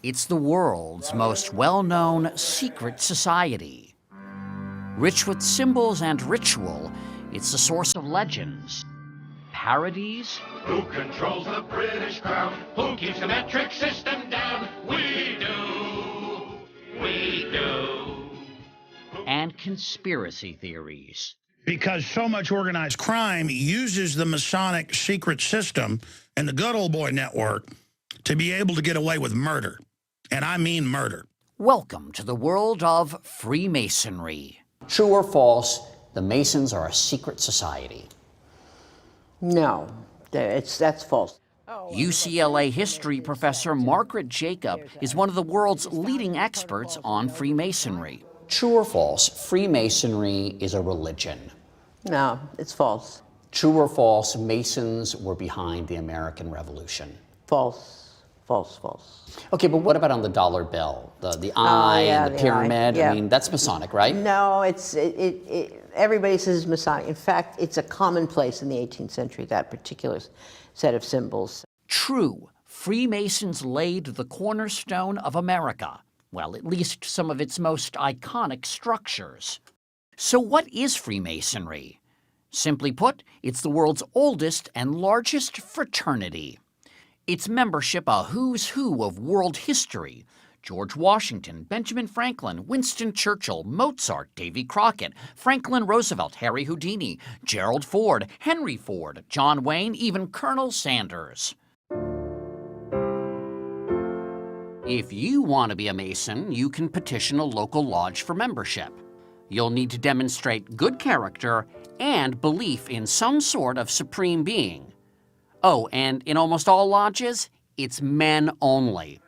It's the world's most well-known secret society. Rich with symbols and ritual, it's the source of legends, parodies. Who controls the British crown? Who keeps the metric system down? We do. We do. And conspiracy theories. Because so much organized crime uses the Masonic secret system and the good old boy network to be able to get away with murder. And I mean murder. Welcome to the world of Freemasonry. True or false, the Masons are a secret society? No, that's false. UCLA history professor Margaret Jacob is one of the world's leading experts on Freemasonry. True or false, Freemasonry is a religion? No, it's false. True or false, Masons were behind the American Revolution? False. False, false. Okay, but what about on the dollar bill? The eye and the pyramid? Yeah. I mean, that's Masonic, right? No, everybody says Masonic. In fact, it's a commonplace in the 18th century, that particular set of symbols. True. Freemasons laid the cornerstone of America. Well, at least some of its most iconic structures. So what is Freemasonry? Simply put, it's the world's oldest and largest fraternity. Its membership a who's who of world history. George Washington, Benjamin Franklin, Winston Churchill, Mozart, Davy Crockett, Franklin Roosevelt, Harry Houdini, Gerald Ford, Henry Ford, John Wayne, even Colonel Sanders. If you want to be a Mason, you can petition a local lodge for membership. You'll need to demonstrate good character and belief in some sort of supreme being. Oh, and in almost all lodges, it's men only.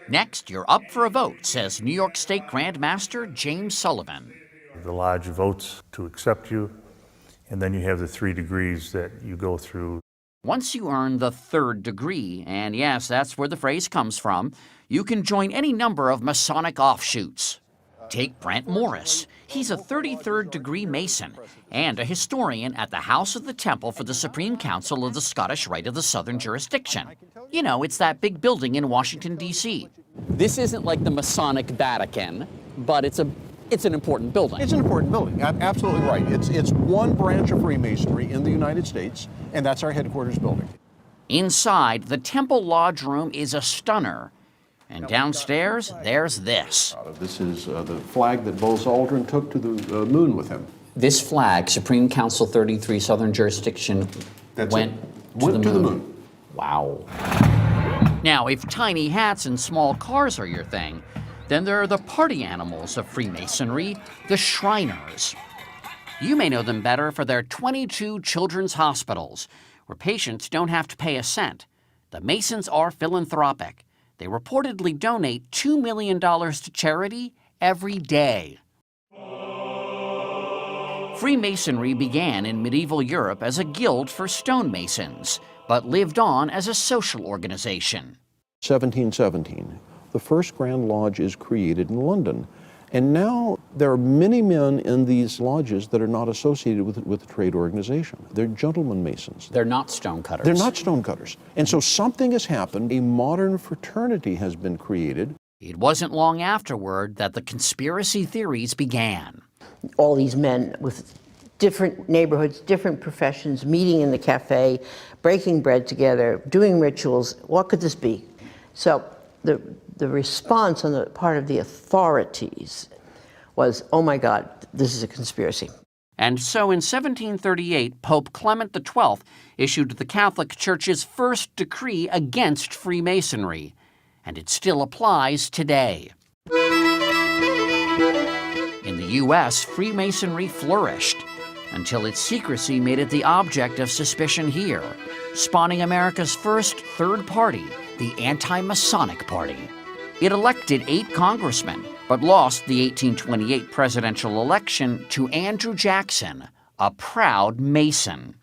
Next, you're up for a vote, says New York State Grand Master James Sullivan. The lodge votes to accept you, and then you have the 3 degrees that you go through. Once you earn the 3rd degree, and yes, that's where the phrase comes from, you can join any number of Masonic offshoots. Take Brent Morris. He's a 33rd degree Mason and a historian at the House of the Temple for the Supreme Council of the Scottish Rite of the Southern Jurisdiction. You know, it's that big building in Washington, D.C. This isn't like the Masonic Vatican, but it's an important building. It's an important building, absolutely right. It's one branch of Freemasonry in the United States, and that's our headquarters building. Inside, the Temple Lodge room is a stunner. And downstairs, there's this. This is the flag that Buzz Aldrin took to the moon with him. This flag, Supreme Council 33 Southern Jurisdiction, went to the moon. Wow. Now, if tiny hats and small cars are your thing, then there are the party animals of Freemasonry, the Shriners. You may know them better for their 22 children's hospitals, where patients don't have to pay a cent. The Masons are philanthropic. They reportedly donate $2 million to charity every day. Freemasonry began in medieval Europe as a guild for stonemasons, but lived on as a social organization. 1717, the first Grand Lodge is created in London. And now there are many men in these lodges that are not associated with the trade organization. They're gentlemen masons. They're not stonecutters. They're not stonecutters. And so something has happened. A modern fraternity has been created. It wasn't long afterward that the conspiracy theories began. All these men with different neighborhoods, different professions, meeting in the cafe, breaking bread together, doing rituals. What could this be? So the response on the part of the authorities was, oh my God, this is a conspiracy. And so in 1738, Pope Clement XII issued the Catholic Church's first decree against Freemasonry, and it still applies today. In the U.S., Freemasonry flourished until its secrecy made it the object of suspicion here, spawning America's first third party, the Anti-Masonic Party. It elected 8 congressmen, but lost the 1828 presidential election to Andrew Jackson, a proud Mason.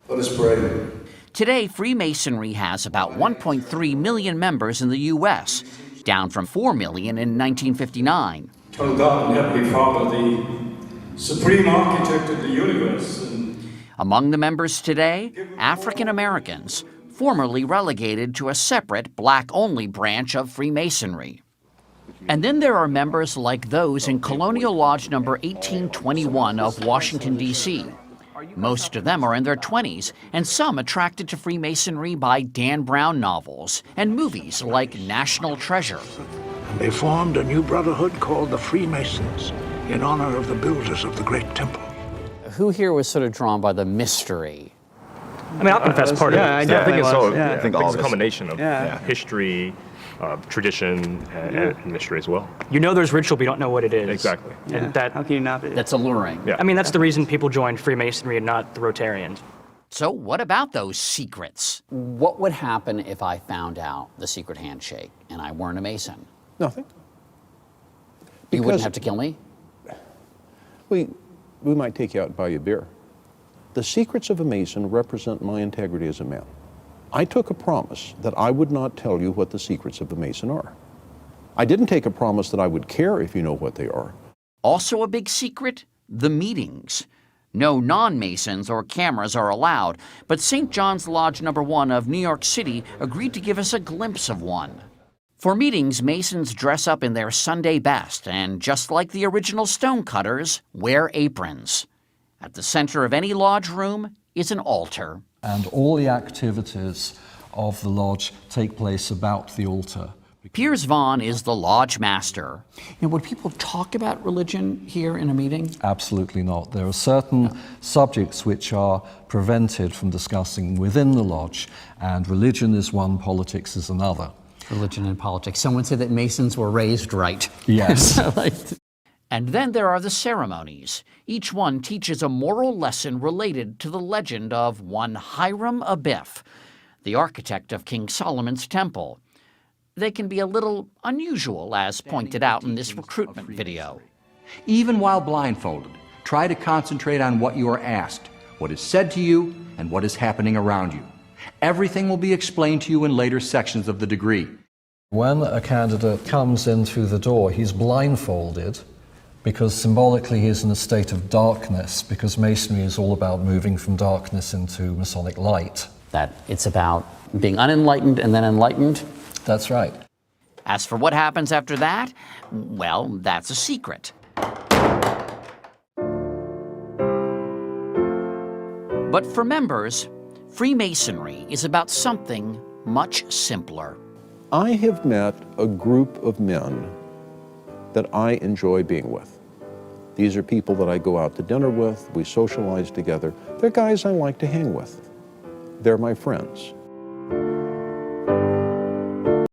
Let us pray. Today, Freemasonry has about 1.3 million members in the U.S., down from 4 million in 1959. Tell God and Heavenly Father, the supreme architect of the universe. Among the members today, African Americans, formerly relegated to a separate black-only branch of Freemasonry. And then there are members like those in Colonial Lodge number 1821 of Washington, D.C. Most of them are in their 20s, and some attracted to Freemasonry by Dan Brown novels and movies like National Treasure. And they formed a new brotherhood called the Freemasons in honor of the builders of the Great Temple. Who here was sort of drawn by the mystery? I mean, I'll confess part of it. I think it's so. Yeah. I think all it's a combination of history, tradition, and mystery as well. You know there's ritual, but you don't know what it is. Exactly. And that, how can you not? That's alluring. Yeah. I mean, that's the reason people join Freemasonry and not the Rotarians. So what about those secrets? What would happen if I found out the secret handshake and I weren't a Mason? Nothing. You wouldn't have to kill me? We might take you out and buy you a beer. The secrets of a Mason represent my integrity as a man. I took a promise that I would not tell you what the secrets of a Mason are. I didn't take a promise that I would care if you know what they are. Also a big secret? The meetings. No non-Masons or cameras are allowed, but St. John's Lodge number 1 of New York City agreed to give us a glimpse of one. For meetings, Masons dress up in their Sunday best and, just like the original stonecutters, wear aprons. At the center of any lodge room is an altar. And all the activities of the lodge take place about the altar. Piers Vaughn is the lodge master. Would people talk about religion here in a meeting? Absolutely not. There are certain subjects which are prevented from discussing within the lodge, and religion is one, politics is another. Religion and politics. Someone said that Masons were raised right. Yes. And then there are the ceremonies. Each one teaches a moral lesson related to the legend of one Hiram Abiff, the architect of King Solomon's temple. They can be a little unusual, as pointed out in this recruitment video. Even while blindfolded, try to concentrate on what you are asked, what is said to you, and what is happening around you. Everything will be explained to you in later sections of the degree. When a candidate comes in through the door, he's blindfolded because symbolically he's in a state of darkness, because Masonry is all about moving from darkness into Masonic light. That it's about being unenlightened and then enlightened? That's right. As for what happens after that, well, that's a secret. But for members, Freemasonry is about something much simpler. I have met a group of men that I enjoy being with. These are people that I go out to dinner with, we socialize together. They're guys I like to hang with. They're my friends.